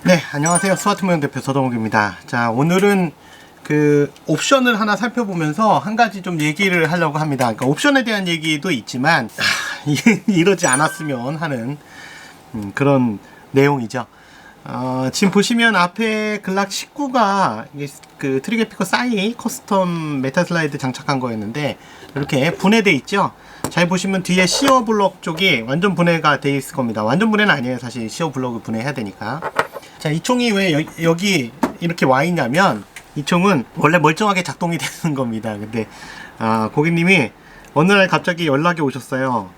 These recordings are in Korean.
네, 안녕하세요. 스마트모형 대표 서동욱입니다. 자, 오늘은 그 옵션을 하나 살펴보면서 한 가지 좀 얘기를 하려고 합니다. 그러니까 옵션에 대한 얘기도 있지만 이러지 않았으면 하는 그런 내용이죠. 지금 보시면 앞에 글락 19가 그 트리게피커 사이 커스텀 메탈 슬라이드 장착한 거였는데 이렇게 분해돼 있죠. 잘 보시면 뒤에 시어 블록 쪽이 완전 분해가 돼 있을 겁니다. 완전 분해는 아니에요. 사실 시어 블록을 분해해야 되니까. 자, 이 총이 왜 여기 이렇게 와 있냐면 이 총은 원래 멀쩡하게 작동이 되는 겁니다. 근데 고객님이 어느 날 갑자기 연락이 오셨어요.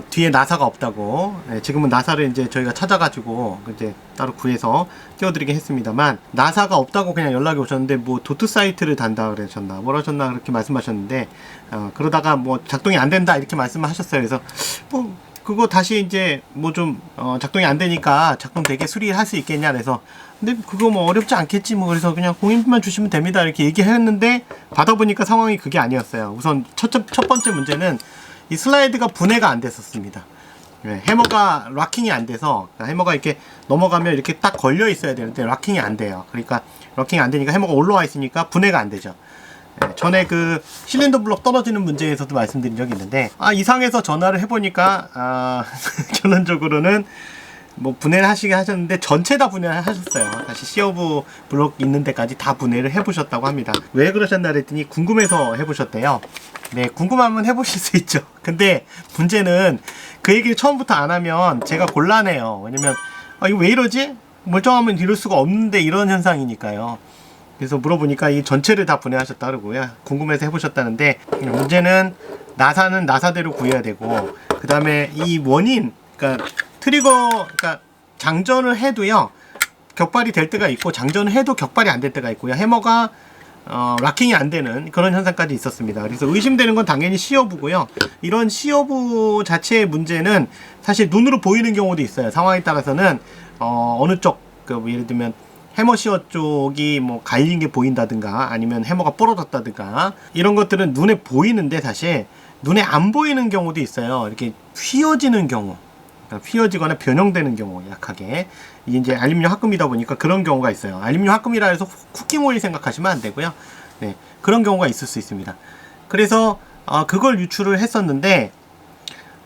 뒤에 나사가 없다고. 네, 지금은 나사를 이제 저희가 찾아가지고 이제 따로 구해서 띄워드리긴 했습니다만, 나사가 없다고 그냥 연락이 오셨는데 뭐 도트 사이트를 단다 그러셨나 뭐라 하셨나 그렇게 말씀하셨는데, 그러다가 뭐 작동이 안 된다 이렇게 말씀을 하셨어요. 그래서 뭐 그거 다시 이제 뭐 좀 작동이 안 되니까 작동되게 수리할 수 있겠냐 그래서, 근데 그거 뭐 어렵지 않겠지 뭐, 그래서 그냥 공인비만 주시면 됩니다 이렇게 얘기했는데, 받아보니까 상황이 그게 아니었어요. 우선 첫 번째 문제는 이 슬라이드가 분해가 안 됐었습니다. 네, 해머가 락킹이 안 돼서, 해머가 이렇게 넘어가면 이렇게 딱 걸려 있어야 되는데 락킹이 안 돼요. 그러니까 락킹이 안 되니까 해머가 올라와 있으니까 분해가 안 되죠. 네, 전에 그 실린더 블록 떨어지는 문제에서도 말씀드린 적이 있는데, 이상해서 전화를 해보니까 결론적으로는 뭐 분해를 하시게 하셨는데 전체 다 분해를 하셨어요. 다시 시어브 블록 있는 데까지 다 분해를 해보셨다고 합니다. 왜 그러셨나 그랬더니 궁금해서 해보셨대요. 네, 궁금하면 해보실 수 있죠. 근데 문제는 그 얘기를 처음부터 안 하면 제가 곤란해요. 왜냐면 이거 왜 이러지? 멀쩡하면 이럴 수가 없는데 이런 현상이니까요. 그래서 물어보니까 이 전체를 다 분해하셨다 그러고요. 궁금해서 해보셨다는데, 문제는 나사는 나사대로 구해야 되고, 그 다음에 이 원인, 그러니까 그러니까 장전을 해도요 격발이 될 때가 있고, 장전을 해도 격발이 안 될 때가 있고요. 해머가 락킹이 안 되는 그런 현상까지 있었습니다. 그래서 의심되는 건 당연히 시어부고요. 이런 시어부 자체의 문제는 사실 눈으로 보이는 경우도 있어요. 상황에 따라서는 어느 쪽, 예를 들면 해머 시어 쪽이 뭐 갈린 게 보인다든가, 아니면 해머가 부러졌다든가, 이런 것들은 눈에 보이는데 사실 눈에 안 보이는 경우도 있어요. 이렇게 휘어지는 경우, 휘어지거나 변형되는 경우, 약하게. 이게 이제 알루미늄 합금이다 보니까 그런 경우가 있어요. 알루미늄 합금이라 해서 쿠킹 오일 생각하시면 안 되고요. 네, 그런 경우가 있을 수 있습니다. 그래서 그걸 유출을 했었는데,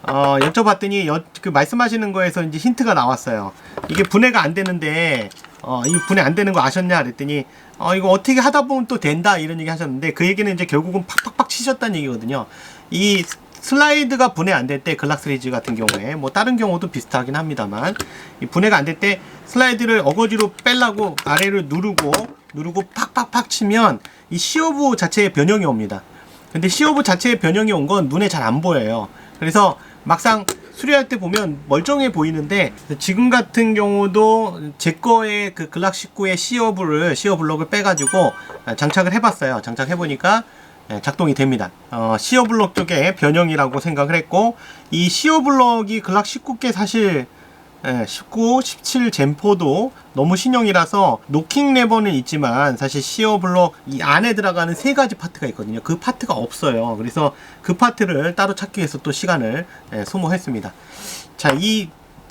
여쭤봤더니 그 말씀하시는 거에서 이제 힌트가 나왔어요. 이게 분해가 안 되는데 이 분해 안 되는 거 아셨냐 그랬더니, 이거 어떻게 하다 보면 또 된다 이런 얘기 하셨는데, 그 얘기는 이제 결국은 팍팍팍 치셨다는 얘기거든요. 이 슬라이드가 분해 안 될 때, 글락 시리즈 같은 경우에, 뭐 다른 경우도 비슷하긴 합니다만, 이 분해가 안 될 때 슬라이드를 어거지로 빼려고 아래를 누르고 팍팍팍 치면 이 시어부 자체의 변형이 옵니다. 근데 시어부 자체의 변형이 온 건 눈에 잘 안 보여요. 그래서 막상 수리할 때 보면 멀쩡해 보이는데, 지금 같은 경우도 제 거의 그 글락 19의 시어 블록을 빼가지고 장착을 해봤어요. 장착해보니까 작동이 됩니다. 시어 블록 쪽에 변형이라고 생각을 했고, 이 시어 블록이 글락 19께 사실 19, 17 젠4도 너무 신형이라서 노킹 레버는 있지만, 사실 시어 블록 이 안에 들어가는 세 가지 파트가 있거든요. 그 파트가 없어요. 그래서 그 파트를 따로 찾기 위해서 또 시간을 소모했습니다. 자,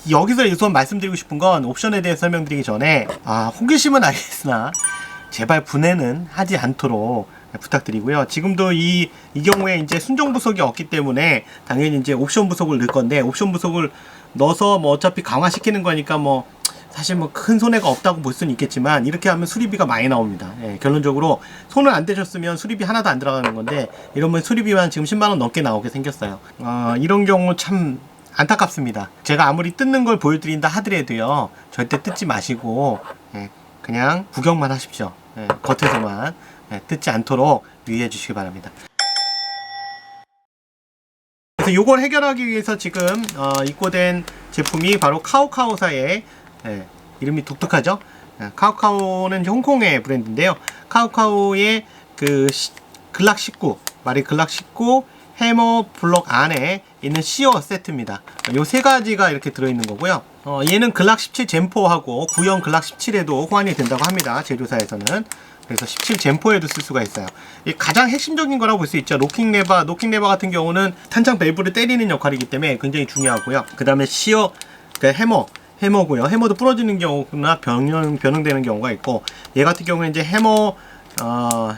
여기서 우선 말씀드리고 싶은 건, 옵션에 대해 설명드리기 전에 호기심은 알겠으나 제발 분해는 하지 않도록 부탁드리고요. 지금도 이 경우에 이제 순정 부속이 없기 때문에 당연히 이제 옵션 부속을 넣을 건데, 옵션 부속을 넣어서 뭐 어차피 강화시키는 거니까 뭐 사실 뭐 큰 손해가 없다고 볼 수는 있겠지만, 이렇게 하면 수리비가 많이 나옵니다. 결론적으로 손을 안 대셨으면 수리비 하나도 안 들어가는 건데, 이러면 수리비만 지금 10만원 넘게 나오게 생겼어요. 이런 경우 참 안타깝습니다. 제가 아무리 뜯는 걸 보여드린다 하더라도요, 절대 뜯지 마시고 그냥 구경만 하십시오. 겉에서만 뜯지 않도록 유의해 주시기 바랍니다. 그래서 이걸 해결하기 위해서 지금 입고된 제품이 바로 카오카오사의, 이름이 독특하죠? 카오카오는 홍콩의 브랜드인데요. 카오카오의 그 글락 19, 말이 글락 19 해머 블록 안에 있는 시어 세트입니다. 요 세 가지가 이렇게 들어있는 거고요. 얘는 글락 17 젠4하고 구형 글락 17에도 호환이 된다고 합니다. 제조사에서는. 그래서 17 젠4에도 쓸 수가 있어요. 이 가장 핵심적인 거라고 볼 수 있죠. 노킹 레버 같은 경우는 탄창 밸브를 때리는 역할이기 때문에 굉장히 중요하고요. 그 다음에 시어, 해머 해머고요. 해머도 부러지는 경우나 변형되는 경우가 있고, 얘 같은 경우는 이제 해머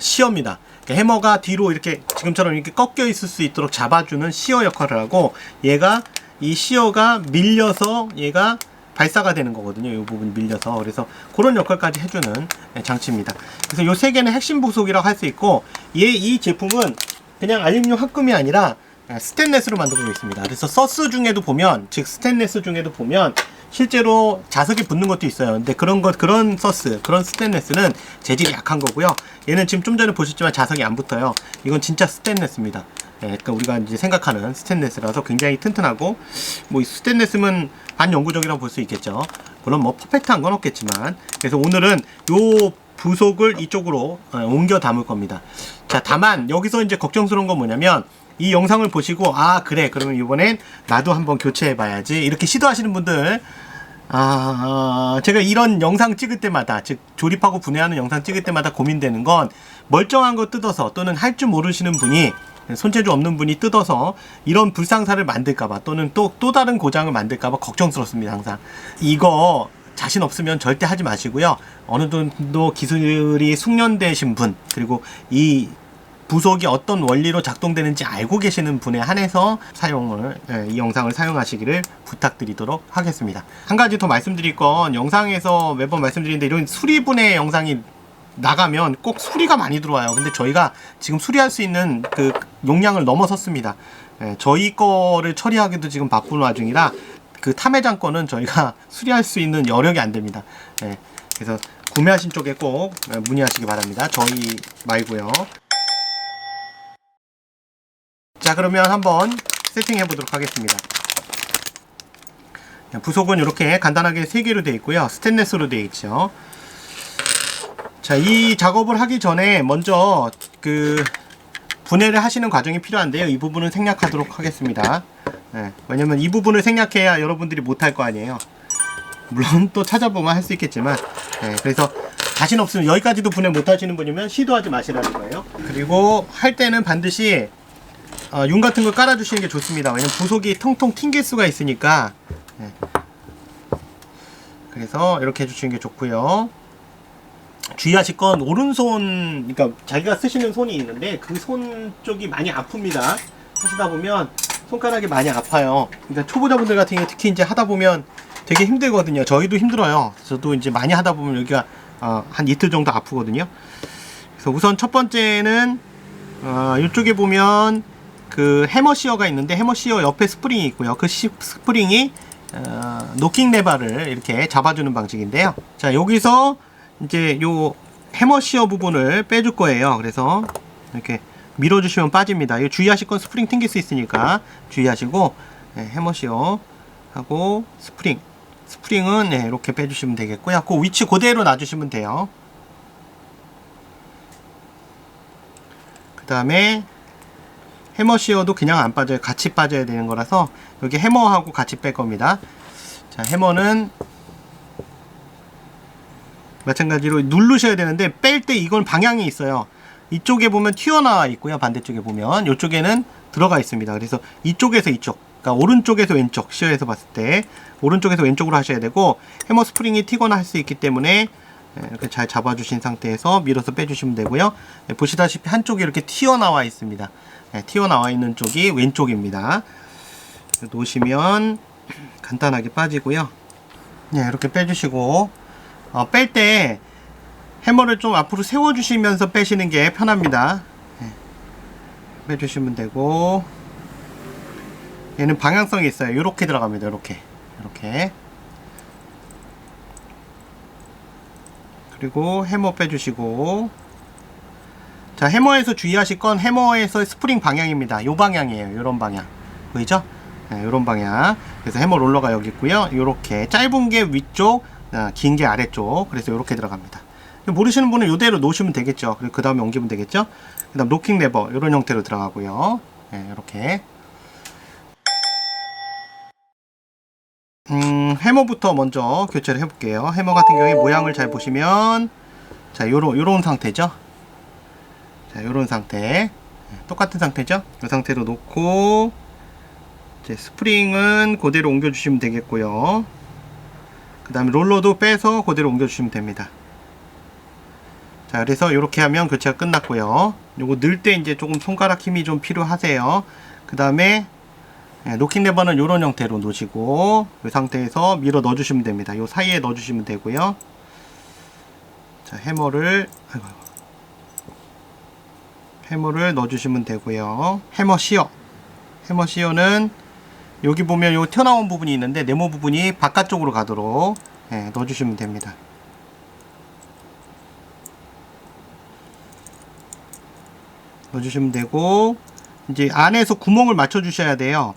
시어입니다. 그러니까 해머가 뒤로 이렇게 지금처럼 이렇게 꺾여 있을 수 있도록 잡아주는 시어 역할을 하고, 얘가 이 시어가 밀려서 얘가 발사가 되는 거거든요. 이 부분이 밀려서. 그래서 그런 역할까지 해주는 장치입니다. 그래서 요 세 개는 핵심 부속이라고 할 수 있고, 이 제품은 그냥 알루미늄 합금이 아니라 스테인레스로 만들어져 있습니다. 그래서 서스 중에도 보면, 즉 스테인레스 중에도 보면 실제로 자석이 붙는 것도 있어요. 근데 그런 서스, 그런 스테인레스는 재질이 약한 거고요. 얘는 지금 좀 전에 보셨지만 자석이 안 붙어요. 이건 진짜 스테인레스입니다. 그러니까 우리가 이제 생각하는 스테인레스라서 굉장히 튼튼하고, 뭐 스테인레스면 반영구적이라고 볼 수 있겠죠. 물론 뭐 퍼펙트한 건 없겠지만. 그래서 오늘은 요 부속을 이쪽으로 옮겨 담을 겁니다. 자, 다만 여기서 이제 걱정스러운 건 뭐냐면, 이 영상을 보시고 아 그래 그러면 이번엔 나도 한번 교체해 봐야지 이렇게 시도하시는 분들, 제가 이런 영상 찍을 때마다, 즉 조립하고 분해하는 영상 찍을 때마다 고민되는 건, 멀쩡한 거 뜯어서, 또는 할 줄 모르시는 분이, 손재주 없는 분이 뜯어서 이런 불상사를 만들까봐, 또는 또 다른 고장을 만들까봐 걱정스럽습니다. 항상 이거 자신 없으면 절대 하지 마시고요. 어느 정도 기술이 숙련되신 분, 그리고 이 부속이 어떤 원리로 작동되는지 알고 계시는 분에 한해서 이 영상을 사용하시기를 부탁드리도록 하겠습니다. 한 가지 더 말씀드릴 건, 영상에서 매번 말씀드리는데 이런 수리분해 영상이 나가면 꼭 수리가 많이 들어와요. 근데 저희가 지금 수리할 수 있는 그 용량을 넘어섰습니다. 저희 거를 처리하기도 지금 바쁜 와중이라 그 탐해장 거는 저희가 수리할 수 있는 여력이 안 됩니다. 그래서 구매하신 쪽에 꼭 문의하시기 바랍니다. 저희 말고요. 자, 그러면 한번 세팅해 보도록 하겠습니다. 부속은 이렇게 간단하게 3개로 되어 있고요. 스테인레스로 되어 있죠. 자, 이 작업을 하기 전에 먼저 그 분해를 하시는 과정이 필요한데요. 이 부분은 생략하도록 하겠습니다. 왜냐면 이 부분을 생략해야 여러분들이 못할 거 아니에요. 물론 또 찾아보면 할 수 있겠지만, 그래서 자신 없으면, 여기까지도 분해 못 하시는 분이면 시도하지 마시라는 거예요. 그리고 할 때는 반드시 윤 같은 걸 깔아 주시는 게 좋습니다. 왜냐면 부속이 통통 튕길 수가 있으니까. 그래서 이렇게 해주시는 게 좋고요. 주의하실 건, 오른손, 그러니까 자기가 쓰시는 손이 있는데 그 손 쪽이 많이 아픕니다. 하시다 보면 손가락이 많이 아파요. 그러니까 초보자분들 같은 경우 특히 이제 하다 보면 되게 힘들거든요. 저희도 힘들어요. 저도 이제 많이 하다 보면 여기가 한 이틀 정도 아프거든요. 그래서 우선 첫 번째는 이쪽에 보면 그 해머 시어가 있는데, 해머 시어 옆에 스프링이 있고요. 그 스프링이 노킹 레버를 이렇게 잡아주는 방식인데요. 자, 여기서 이제 요 해머 시어 부분을 빼줄 거예요. 그래서 이렇게 밀어주시면 빠집니다. 이거 주의하실 건, 스프링 튕길 수 있으니까 주의하시고, 해머 시어 하고 스프링은 이렇게 빼주시면 되겠고요. 그 위치 그대로 놔주시면 돼요. 그 다음에 해머 시어도 그냥 안 빠져요. 같이 빠져야 되는 거라서 여기 해머하고 같이 뺄 겁니다. 자, 해머는 마찬가지로 누르셔야 되는데, 뺄 때 이건 방향이 있어요. 이쪽에 보면 튀어나와 있고요. 반대쪽에 보면 이쪽에는 들어가 있습니다. 그래서 이쪽에서 이쪽, 그러니까 오른쪽에서 왼쪽, 시어에서 봤을 때 오른쪽에서 왼쪽으로 하셔야 되고, 해머 스프링이 튀거나 할 수 있기 때문에 이렇게 잘 잡아주신 상태에서 밀어서 빼주시면 되고요. 보시다시피 한쪽이 이렇게 튀어나와 있습니다. 튀어나와 있는 쪽이 왼쪽입니다. 놓으시면 간단하게 빠지고요. 이렇게 빼주시고, 뺄 때 해머를 좀 앞으로 세워주시면서 빼시는 게 편합니다. 빼주시면 되고, 얘는 방향성이 있어요. 이렇게 들어갑니다. 이렇게. 그리고 해머 빼주시고, 자, 해머에서 주의하실 건, 해머에서 스프링 방향입니다. 요 방향이에요. 요런 방향. 보이죠? 요런 방향. 그래서 해머 롤러가 여기 있고요. 요렇게 짧은 게 위쪽, 긴 게 아래쪽. 그래서 요렇게 들어갑니다. 모르시는 분은 요대로 놓으시면 되겠죠. 그리고 그 다음에 옮기면 되겠죠. 그 다음 노킹 레버 요런 형태로 들어가고요. 요렇게. 해머부터 먼저 교체를 해볼게요. 해머 같은 경우에 모양을 잘 보시면, 자, 요런 상태죠. 자, 요런 상태. 똑같은 상태죠. 이 상태로 놓고, 이제 스프링은 그대로 옮겨주시면 되겠고요. 그 다음에 롤러도 빼서 그대로 옮겨주시면 됩니다. 자, 그래서 이렇게 하면 교체가 끝났고요. 요거 넣을 때 이제 조금 손가락 힘이 좀 필요하세요. 그 다음에 로킹 레버는 이런 형태로 놓으시고 이 상태에서 밀어 넣어주시면 됩니다. 요 사이에 넣어주시면 되고요. 자, 해머를 넣어주시면 되고요. 해머 시어는 여기 보면 요 튀어나온 부분이 있는데 네모 부분이 바깥쪽으로 가도록 넣어주시면 됩니다. 넣어주시면 되고 이제 안에서 구멍을 맞춰 주셔야 돼요.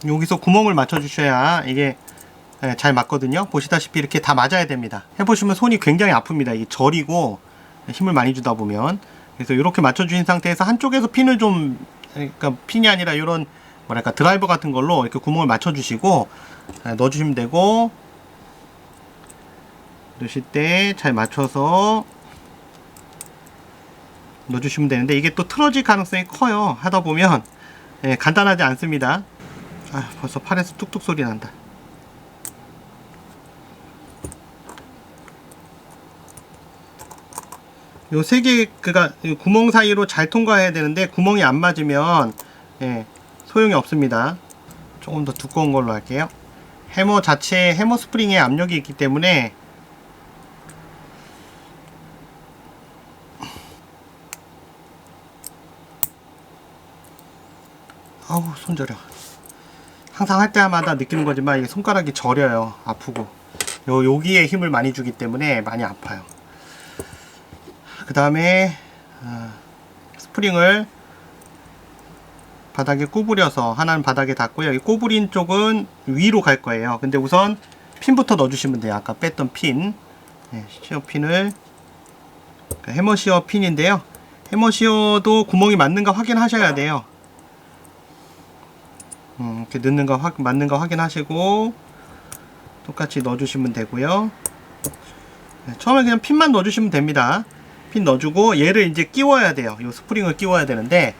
여기서 구멍을 맞춰 주셔야 이게 잘 맞거든요. 보시다시피 이렇게 다 맞아야 됩니다. 해보시면 손이 굉장히 아픕니다. 이게 저리고 힘을 많이 주다 보면. 그래서 이렇게 맞춰 주신 상태에서 한쪽에서 핀을 좀, 그러니까 핀이 아니라 이런 뭐랄까 드라이버 같은 걸로 이렇게 구멍을 맞춰 주시고 넣어 주시면 되고, 넣으실 때 잘 맞춰서 넣어주시면 되는데 이게 또 틀어질 가능성이 커요. 하다 보면 간단하지 않습니다. 아, 벌써 팔에서 뚝뚝 소리 난다. 요 세 개 그가 구멍 사이로 잘 통과해야 되는데 구멍이 안 맞으면 소용이 없습니다. 조금 더 두꺼운 걸로 할게요. 해머 자체에 해머 스프링에 압력이 있기 때문에 아우 손 저려. 항상 할 때마다 느끼는 거지만 이게 손가락이 저려요. 아프고 여기에 힘을 많이 주기 때문에 많이 아파요. 그 다음에 스프링을 바닥에 구부려서 하나는 바닥에 닿고요. 이 구부린 쪽은 위로 갈 거예요. 근데 우선 핀부터 넣어주시면 돼요. 아까 뺐던 핀, 시어 핀을, 해머 시어 핀인데요. 해머 시어도 구멍이 맞는가 확인하셔야 돼요. 이렇게 맞는 거 확인하시고 똑같이 넣어주시면 되고요. 처음에 그냥 핀만 넣어주시면 됩니다. 핀 넣어주고 얘를 이제 끼워야 돼요. 이 스프링을 끼워야 되는데,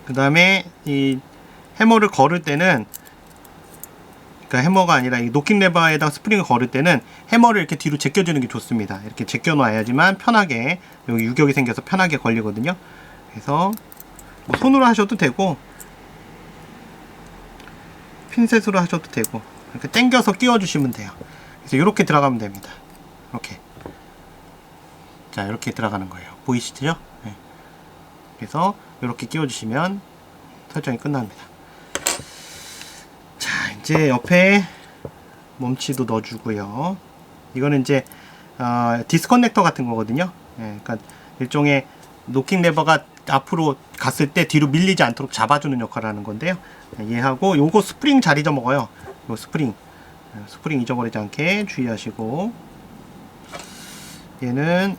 그 다음에 이 해머를 걸을 때는, 그러니까 해머가 아니라 이 노킹 레버에다 스프링을 걸을 때는 해머를 이렇게 뒤로 제껴주는 게 좋습니다. 이렇게 제껴 놔야지만 편하게, 여기 유격이 생겨서 편하게 걸리거든요. 그래서 뭐 손으로 하셔도 되고 핀셋으로 하셔도 되고 이렇게 당겨서 끼워 주시면 돼요. 그래서 이렇게 들어가면 됩니다. 이렇게, 자, 이렇게 들어가는 거예요. 보이시죠? 네. 그래서 이렇게 끼워 주시면 설정이 끝납니다. 자, 이제 옆에 몸치도 넣어 주고요. 이거는 이제 디스커넥터 같은 거거든요. 그러니까 일종의 노킹 레버가 앞으로 갔을 때 뒤로 밀리지 않도록 잡아주는 역할을 하는 건데요. 얘하고 요거 스프링 잘 잊어먹어요. 요 스프링 잊어버리지 않게 주의하시고, 얘는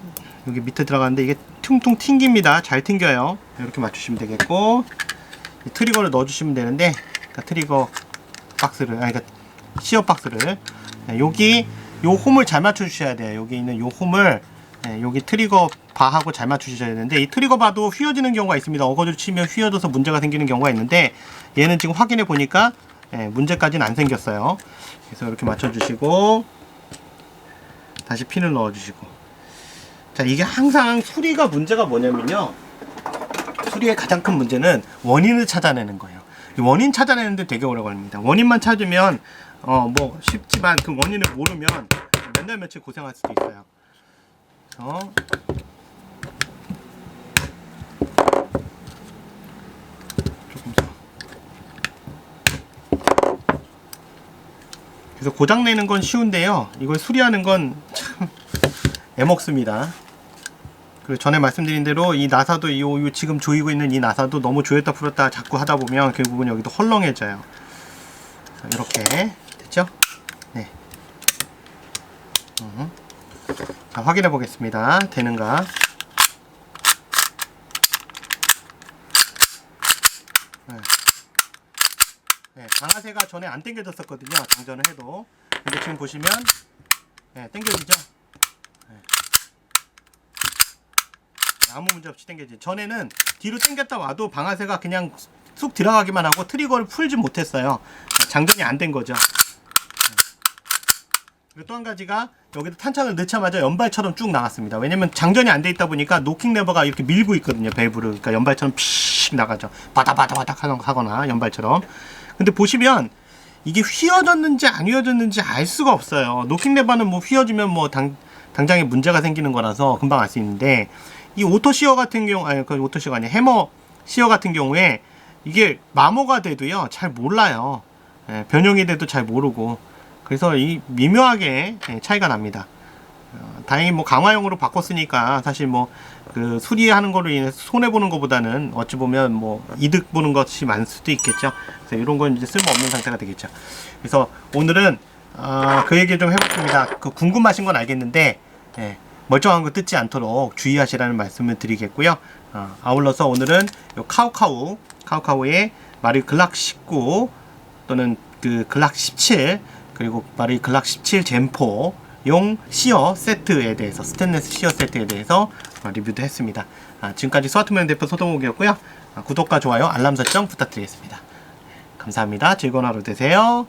여기 밑에 들어가는데 이게 퉁퉁 튕깁니다. 잘 튕겨요. 이렇게 맞추시면 되겠고, 이 트리거를 넣어주시면 되는데, 그러니까 트리거 박스를, 그러니까 시어 박스를, 여기 요 홈을 잘 맞춰주셔야 돼요. 여기 있는 요 홈을 여기 트리거 바하고 잘 맞추셔야 되는데, 이 트리거 바도 휘어지는 경우가 있습니다. 어거지로 치면 휘어져서 문제가 생기는 경우가 있는데, 얘는 지금 확인해 보니까 문제까지는 안 생겼어요. 그래서 이렇게 맞춰주시고 다시 핀을 넣어주시고. 자, 이게 항상 수리가 문제가 뭐냐면요, 수리의 가장 큰 문제는 원인을 찾아내는 거예요. 이 원인 찾아내는데 되게 오래 걸립니다. 원인만 찾으면 뭐 쉽지만 그 원인을 모르면 맨날 며칠 고생할 수도 있어요. 조금 더. 그래서 고장 내는 건 쉬운데요, 이걸 수리하는 건 참 애먹습니다. 그리고 전에 말씀드린 대로 이 나사도 이 지금 조이고 있는 이 나사도 너무 조였다 풀었다 자꾸 하다 보면 결국은 여기도 헐렁해져요. 이렇게 됐죠? 네. 자, 확인해 보겠습니다. 되는가? 네, 방아쇠가 전에 안 당겨졌었거든요. 장전을 해도. 근데 지금 보시면 당겨지죠? 아무 문제 없이 당겨지. 전에는 뒤로 당겼다 와도 방아쇠가 그냥 쑥 들어가기만 하고 트리거를 풀지 못했어요. 장전이 안 된 거죠. 그리고 또 한 가지가 여기도 탄창을 넣자마자 연발처럼 쭉 나갔습니다. 왜냐면 장전이 안 돼 있다 보니까 노킹 레버가 이렇게 밀고 있거든요, 밸브를. 그러니까 연발처럼 픽 나가죠. 바다바다바닥 하거나 연발처럼. 근데 보시면 이게 휘어졌는지 안 휘어졌는지 알 수가 없어요. 노킹 레버는 뭐 휘어지면 뭐 당장에 문제가 생기는 거라서 금방 알 수 있는데, 이 오토 시어 같은 경우, 아니, 그 오토 시어가 아니라 해머 시어 같은 경우에 이게 마모가 돼도요, 잘 몰라요. 변형이 돼도 잘 모르고. 그래서 이 미묘하게 차이가 납니다. 다행히 뭐 강화용으로 바꿨으니까 사실 뭐 그 수리하는 거로 인해서 손해 보는 것보다는 어찌 보면 뭐 이득 보는 것이 많을 수도 있겠죠. 그래서 이런 건 이제 쓸모없는 상태가 되겠죠. 그래서 오늘은 그 얘기 좀 해봤습니다. 그 궁금하신 건 알겠는데 멀쩡한 거 뜯지 않도록 주의하시라는 말씀을 드리겠고요. 아울러서 오늘은 요 카우카우의 마리 글락 19 또는 그 글락 17 그리고 마리 글락 17 젠포용 시어 세트에 대해서, 스테인리스 시어 세트에 대해서 리뷰도 했습니다. 지금까지 스와트맨 대표 소동욱이었고요. 구독과 좋아요, 알람 설정 부탁드리겠습니다. 감사합니다. 즐거운 하루 되세요.